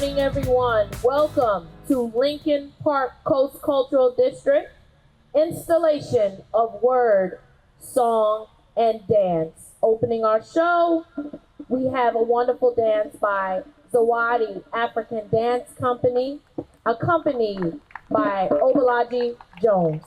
morning, everyone. Welcome to Lincoln Park Coast Cultural District installation of Word, Song, and Dance. Opening our show, we have a wonderful dance by Zawadi African Dance Company, accompanied by Obalaji Jones.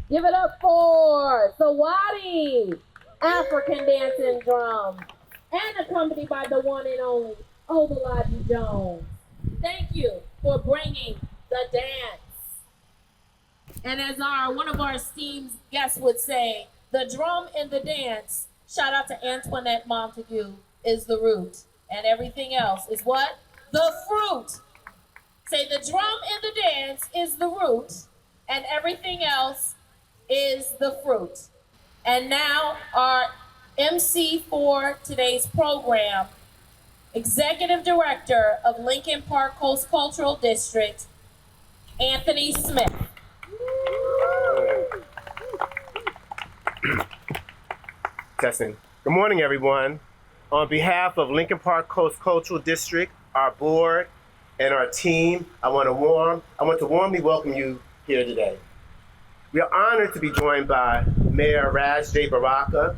Give it up for Zawadi African Dance and Drum, and accompanied by the one and only Obalaji Jones. Thank you for bringing the dance. And as one of our esteemed guests would say, the drum and the dance, shout out to Antoinette Montague, is the root. And everything else is what? The fruit. Say the drum and the dance is the root, and everything else is the fruit. And now our MC for today's program, Executive Director of Lincoln Park Coast Cultural District, Anthony Smith. Testing. Good morning, everyone. On behalf of Lincoln Park Coast Cultural District, our board, and our team, I want to warmly welcome you here today. We are honored to be joined by Mayor Ras J. Baraka,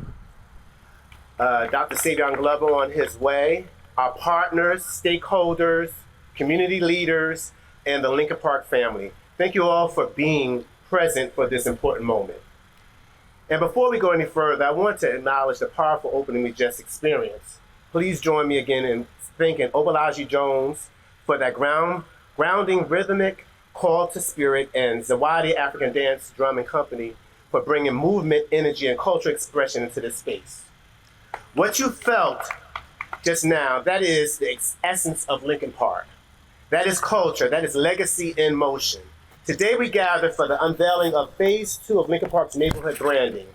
Dr. Savion Glover on his way, our partners, stakeholders, community leaders, and the Lincoln Park family. Thank you all for being present for this important moment. And before we go any further, I want to acknowledge the powerful opening we just experienced. Please join me again in thanking Obalaji Jones for that grounding rhythmic call to spirit, and Zawadi African Dance Drum and Company for bringing movement, energy, and cultural expression into this space. What you felt just now, that is the essence of Lincoln Park. That is culture, that is legacy in motion. Today we gather for the unveiling of Phase 2 of Lincoln Park's neighborhood branding,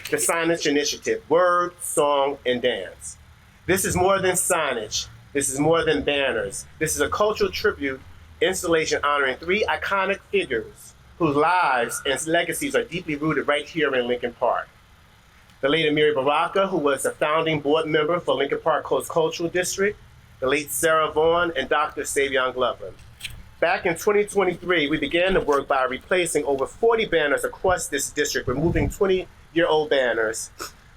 the signage initiative, word, song, and dance. This is more than signage. This is more than banners. This is a cultural tribute installation honoring three iconic figures whose lives and legacies are deeply rooted right here in Lincoln Park. The late Amiri Baraka, who was a founding board member for Lincoln Park Coast Cultural District, the late Sarah Vaughn, and Dr. Savion Glover. Back in 2023, we began the work by replacing over 40 banners across this district, removing 20-year-old banners,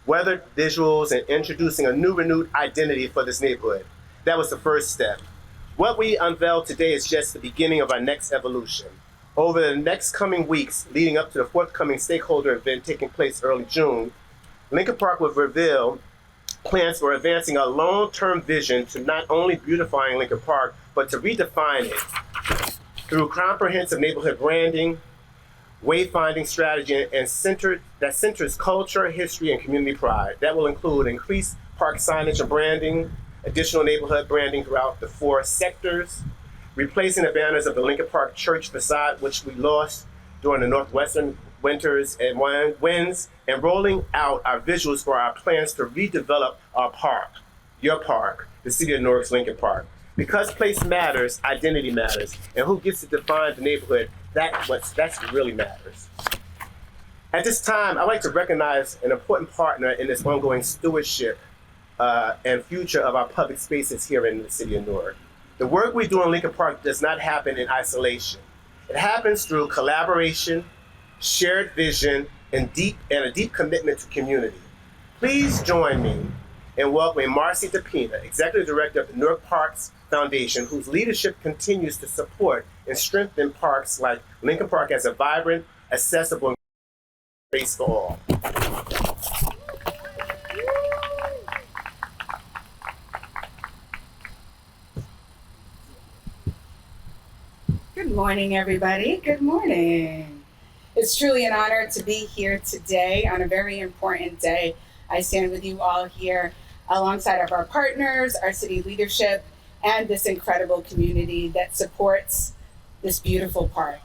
weathered visuals, and introducing a new renewed identity for this neighborhood. That was the first step. What we unveiled today is just the beginning of our next evolution. Over the next coming weeks, leading up to the forthcoming stakeholder event taking place early June, Lincoln Park will reveal plans for advancing a long-term vision to not only beautifying Lincoln Park, but to redefine it through comprehensive neighborhood branding, wayfinding strategy, and that centers culture, history, and community pride. That will include increased park signage and branding, additional neighborhood branding throughout the 4 sectors, replacing the banners of the Lincoln Park Church facade, which we lost during the Northwestern winters and winds, and rolling out our visuals for our plans to redevelop our park, your park, the City of Newark's Lincoln Park. Because place matters, identity matters, and who gets to define the neighborhood, that's what really matters. At this time, I'd like to recognize an important partner in this ongoing stewardship and future of our public spaces here in the City of Newark. The work we do in Lincoln Park does not happen in isolation. It happens through collaboration, shared vision, and a deep commitment to community. Please join me in welcoming Marcy DePina, Executive Director of the Newark Parks Foundation, whose leadership continues to support and strengthen parks like Lincoln Park as a vibrant, accessible space for all. Good morning, everybody. Good morning. It's truly an honor to be here today on a very important day. I stand with you all here alongside of our partners, our city leadership, and this incredible community that supports this beautiful park.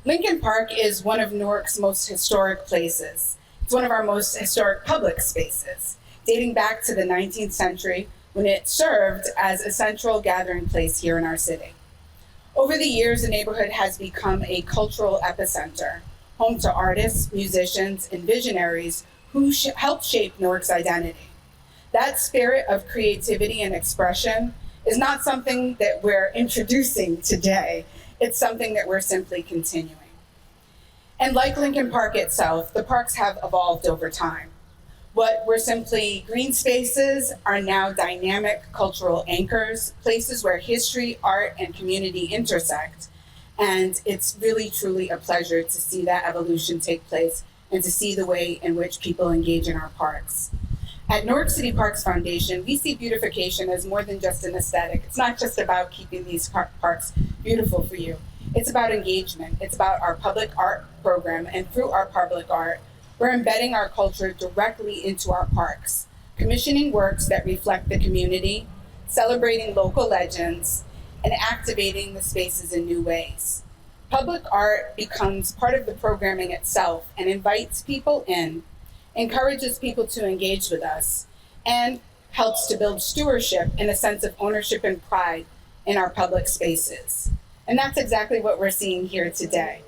Lincoln Park is one of Newark's most historic places. It's one of our most historic public spaces, dating back to the 19th century when it served as a central gathering place here in our city. Over the years, the neighborhood has become a cultural epicenter, home to artists, musicians, and visionaries who helped shape Newark's identity. That spirit of creativity and expression is not something that we're introducing today. It's something that we're simply continuing. And like Lincoln Park itself, the parks have evolved over time. What were simply green spaces are now dynamic cultural anchors, places where history, art, and community intersect. And it's really, truly a pleasure to see that evolution take place and to see the way in which people engage in our parks. At Newark City Parks Foundation, we see beautification as more than just an aesthetic. It's not just about keeping these parks beautiful for you. It's about engagement. It's about our public art program, and through our public art, we're embedding our culture directly into our parks, commissioning works that reflect the community, celebrating local legends, and activating the spaces in new ways. Public art becomes part of the programming itself and invites people in, encourages people to engage with us, and helps to build stewardship and a sense of ownership and pride in our public spaces. And that's exactly what we're seeing here today.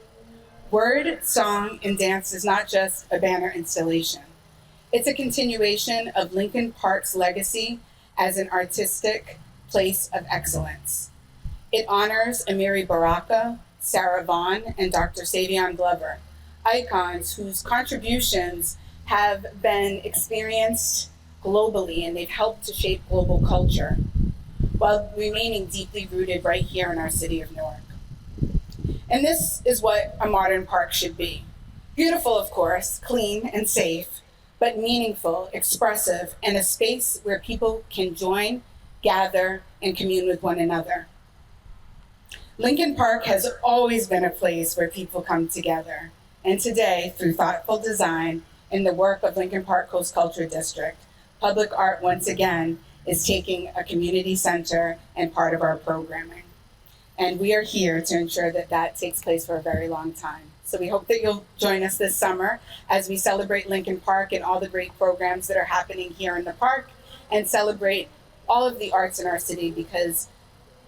Word, song, and dance is not just a banner installation. It's a continuation of Lincoln Park's legacy as an artistic place of excellence. It honors Amiri Baraka, Sarah Vaughn, and Dr. Savion Glover, icons whose contributions have been experienced globally, and they've helped to shape global culture while remaining deeply rooted right here in our city of Newark. And this is what a modern park should be. Beautiful, of course, clean and safe, but meaningful, expressive, and a space where people can join, gather, and commune with one another. Lincoln Park has always been a place where people come together. And today, through thoughtful design and the work of Lincoln Park Coast Culture District, public art once again is taking a community center and part of our programming. And we are here to ensure that that takes place for a very long time. So we hope that you'll join us this summer as we celebrate Lincoln Park and all the great programs that are happening here in the park, and celebrate all of the arts in our city, because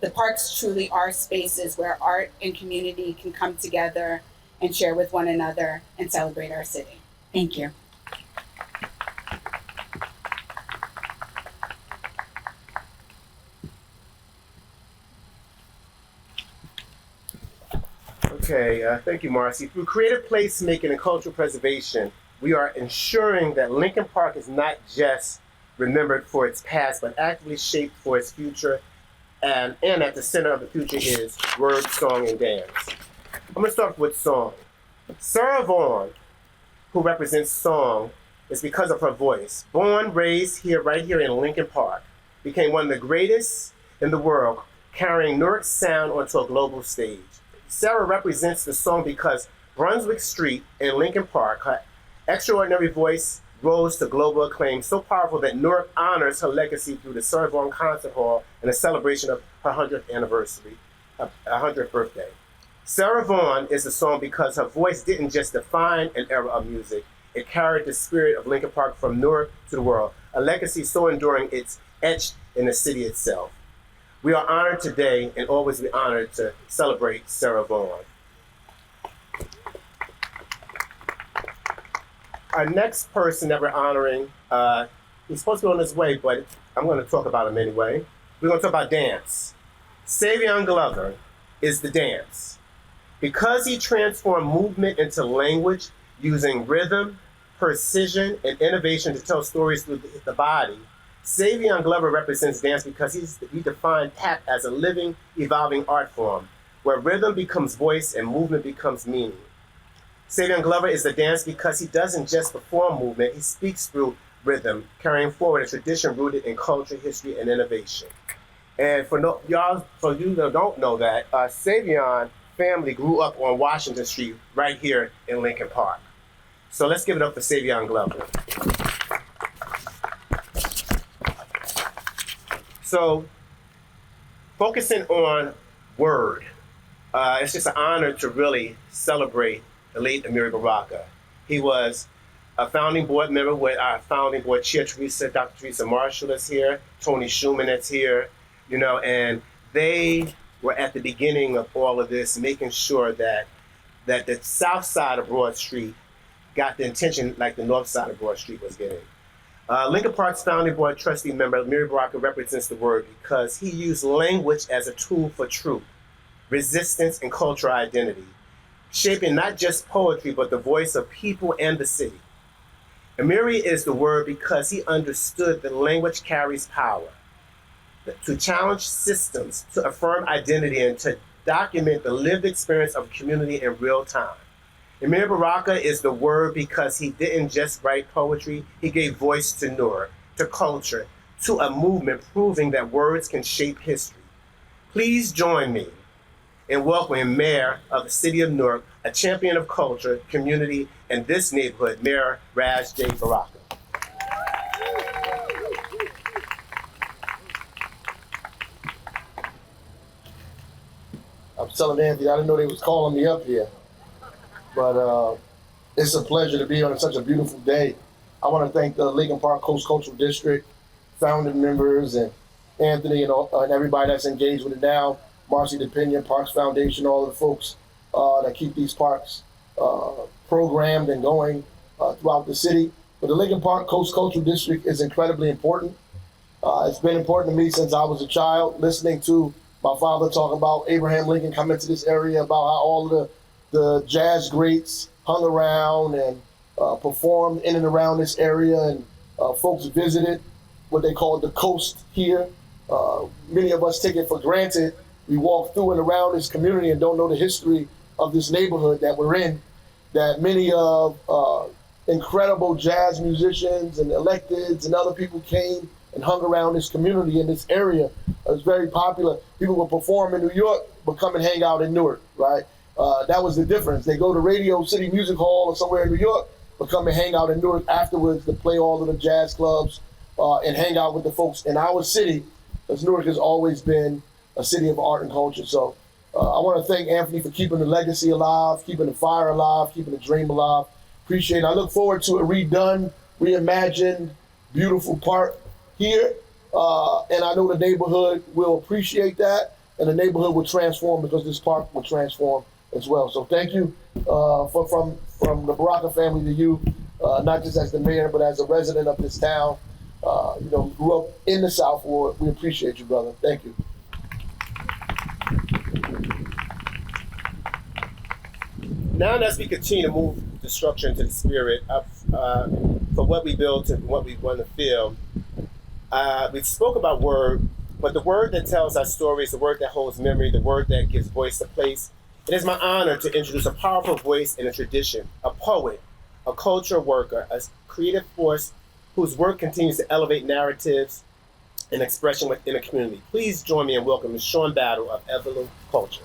the parks truly are spaces where art and community can come together and share with one another and celebrate our city. Thank you. Okay, thank you, Marcy. Through creative placemaking and cultural preservation, we are ensuring that Lincoln Park is not just remembered for its past, but actively shaped for its future. And at the center of the future is word, song, and dance. I'm going to start with song. Sarah Vaughan, who represents song, is because of her voice. Born, raised here, right here in Lincoln Park, became one of the greatest in the world, carrying Newark's sound onto a global stage. Sarah represents the song because Brunswick Street in Lincoln Park, her extraordinary voice rose to global acclaim, so powerful that Newark honors her legacy through the Sarah Vaughan Concert Hall and a celebration of her 100th anniversary, her 100th birthday. Sarah Vaughan is the song because her voice didn't just define an era of music, it carried the spirit of Lincoln Park from Newark to the world, a legacy so enduring it's etched in the city itself. We are honored today and always be honored to celebrate Sarah Vaughan. Our next person that we're honoring, he's supposed to be on his way, but I'm going to talk about him anyway. We're going to talk about dance. Savion Glover is the dance. Because he transformed movement into language using rhythm, precision, and innovation to tell stories through the body, Savion Glover represents dance because he defined tap as a living, evolving art form, where rhythm becomes voice and movement becomes meaning. Savion Glover is the dance because he doesn't just perform movement, he speaks through rhythm, carrying forward a tradition rooted in culture, history, and innovation. And for you that don't know that, Savion family grew up on Washington Street right here in Lincoln Park. So let's give it up for Savion Glover. So, focusing on word, it's just an honor to really celebrate the late Amiri Baraka. He was a founding board member with our founding board chair, Dr. Teresa Marshall is here, Tony Schumann is here, and they were at the beginning of all of this, making sure that the south side of Broad Street got the attention like the north side of Broad Street was getting. Lincoln Park's founding board trustee member, Amiri Baraka, represents the word because he used language as a tool for truth, resistance, and cultural identity, shaping not just poetry, but the voice of people and the city. Amiri is the word because he understood that language carries power, to challenge systems, to affirm identity, and to document the lived experience of community in real time. Amiri Baraka is the word because he didn't just write poetry, he gave voice to Newark, to culture, to a movement proving that words can shape history. Please join me in welcoming Mayor of the City of Newark, a champion of culture, community, and this neighborhood, Mayor Raz J. Baraka. I was telling Anthony, I didn't know they was calling me up here. But it's a pleasure to be on such a beautiful day. I want to thank the Lincoln Park Coast Cultural District, founding members, and Anthony and everybody that's engaged with it now, Marcy DePena, Parks Foundation, all of the folks that keep these parks programmed and going throughout the city. But the Lincoln Park Coast Cultural District is incredibly important. It's been important to me since I was a child, listening to my father talk about Abraham Lincoln coming to this area, about how all of the jazz greats hung around and performed in and around this area, and folks visited what they call the coast here. Many of us take it for granted. We walk through and around this community and don't know the history of this neighborhood that we're in, that many of incredible jazz musicians and electeds and other people came and hung around this community in this area. It was very popular. People would perform in New York, but come and hang out in Newark, right? That was the difference. They go to Radio City Music Hall or somewhere in New York, but come and hang out in Newark afterwards to play all of the jazz clubs and hang out with the folks in our city, because Newark has always been a city of art and culture. So I want to thank Anthony for keeping the legacy alive, keeping the fire alive, keeping the dream alive. Appreciate it. I look forward to a redone, reimagined, beautiful park here. And I know the neighborhood will appreciate that, and the neighborhood will transform because this park will transform as well. So thank you from the Baraka family to you, not just as the mayor, but as a resident of this town. Grew up in the South Ward. We appreciate you, brother. Thank you. Now, as we continue to move the structure into the spirit of for what we built and what we want to feel, we spoke about word, but the word that tells our stories, the word that holds memory, the word that gives voice to place. It is my honor to introduce a powerful voice in a tradition, a poet, a culture worker, a creative force whose work continues to elevate narratives and expression within a community. Please join me in welcoming Sean Battle of Evelyn Culture.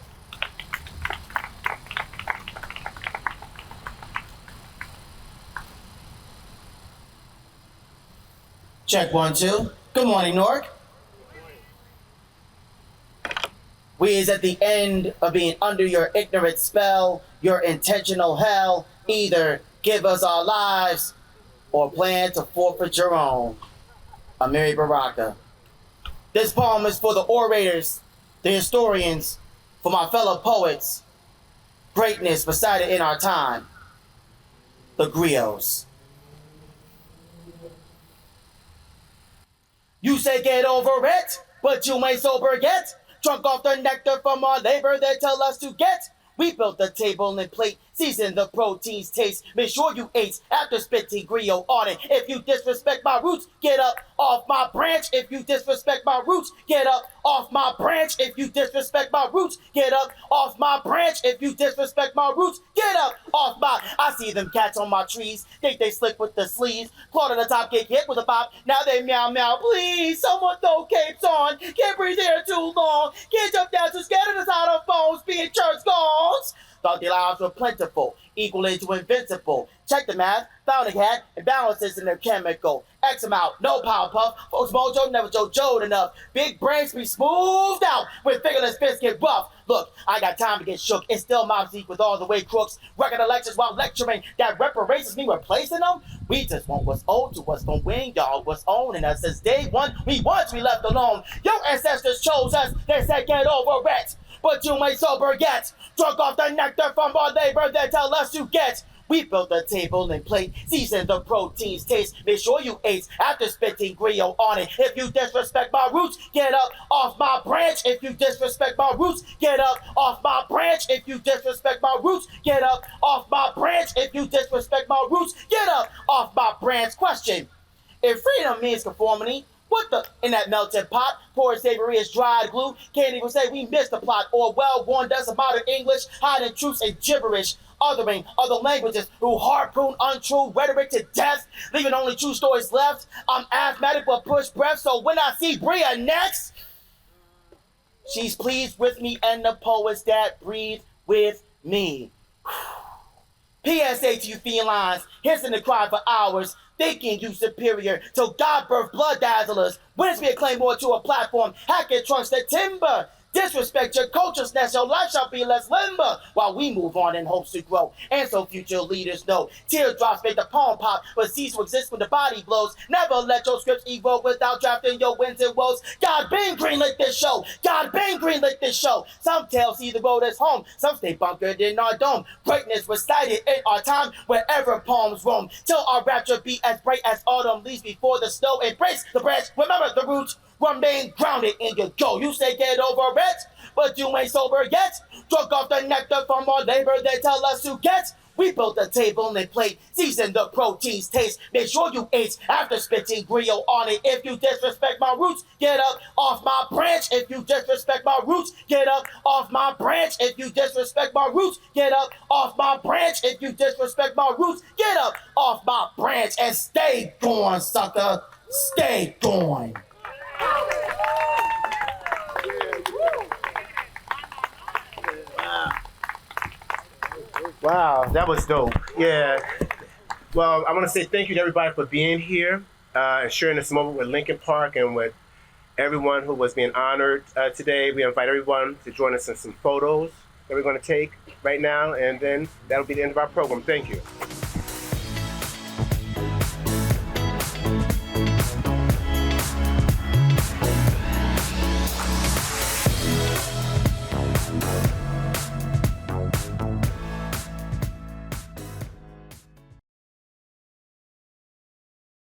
Check 1, 2. Good morning, Newark. We is at the end of being under your ignorant spell, your intentional hell. Either give us our lives or plan to forfeit your own. Amiri Baraka. This poem is for the orators, the historians, for my fellow poets. Greatness recited in our time. The griots. You say get over it, but you ain't sober yet. Drunk off the nectar from our labor they tell us to get. We built the table and plate, seasoned the proteins taste. Make sure you ate after spitting griot on it. If you disrespect my roots, get up off my branch. If you disrespect my roots, get up off my branch. If you disrespect my roots, get up off my branch. If you disrespect my roots, get up off my. I see them cats on my trees, think they slick with the sleeves. Clawed on the top, get hit with a pop. Now they meow meow. Please, someone throw capes on. Can't breathe here too long. Can't jump down too scared of the side of phones being church goals. Thought their lives were plentiful, equal to invincible. Check the math, found a cat, and balances in their chemical. X them out, no power puff. Folks mojo never jojoed enough. Big brains be smoothed out when fingerless fists get rough. Look, I got time to get shook. It's still mob Zeke with all the way crooks. Record lectures while lecturing. That reparations me replacing them? We just want what's owed to us from when y'all was owning us. Since day one, we once we left alone. Your ancestors chose us. They said get over it. But you ain't sober yet. Drunk off the nectar from our labor they tell us to get. We built the table and plate, seasoned the proteins taste. Make sure you ate after spitting griot on it. If you disrespect my roots, get up off my branch. If you disrespect my roots, get up off my branch. If you disrespect my roots, get up off my branch. If you disrespect my roots, get up off my branch. Question: if freedom means conformity, what the in that melted pot? Poor savory is dried glue. Can't even say we missed the plot or well-worn does modern English, hiding truths and gibberish. Othering other languages who harpoon untrue rhetoric to death, leaving only true stories left. I'm asthmatic but push breath, so when I see Bria next, she's pleased with me and the poets that breathe with me. PSA to you felines, hissing the cry for hours, thinking you superior to God-birth blood dazzlers. Wins me a claymore to a platform, hacking trunks to timber. Disrespect your culture, snatch your life shall be less limber while we move on in hopes to grow. And so future leaders know teardrops make the poem pop, but cease to exist when the body blows. Never let your scripts evoke without drafting your wins and woes. God been greenlit this show. God been greenlit this show. Some tales see the road as home. Some stay bunkered in our dome. Greatness recited in our time wherever poems roam. Till our rapture be as bright as autumn leaves before the snow. Embrace the branch. Remember the roots. Remain grounded in your go. You say get over it, but you ain't sober yet. Drunk off the nectar from our labor they tell us to get. We built the table and plate, seasoned the proteins taste. Make sure you ate after spitting griot on it. If you disrespect my roots, get up off my branch. If you disrespect my roots, get up off my branch. If you disrespect my roots, get up off my branch. If you disrespect my roots, get up off my branch and stay going, sucker. Stay going. Wow, that was dope. Yeah. Well, I want to say thank you to everybody for being here and sharing this moment with Lincoln Park and everyone who was being honored today. We invite everyone to join us in some photos that we're going to take right now, and then that'll be the end of our program. Thank you.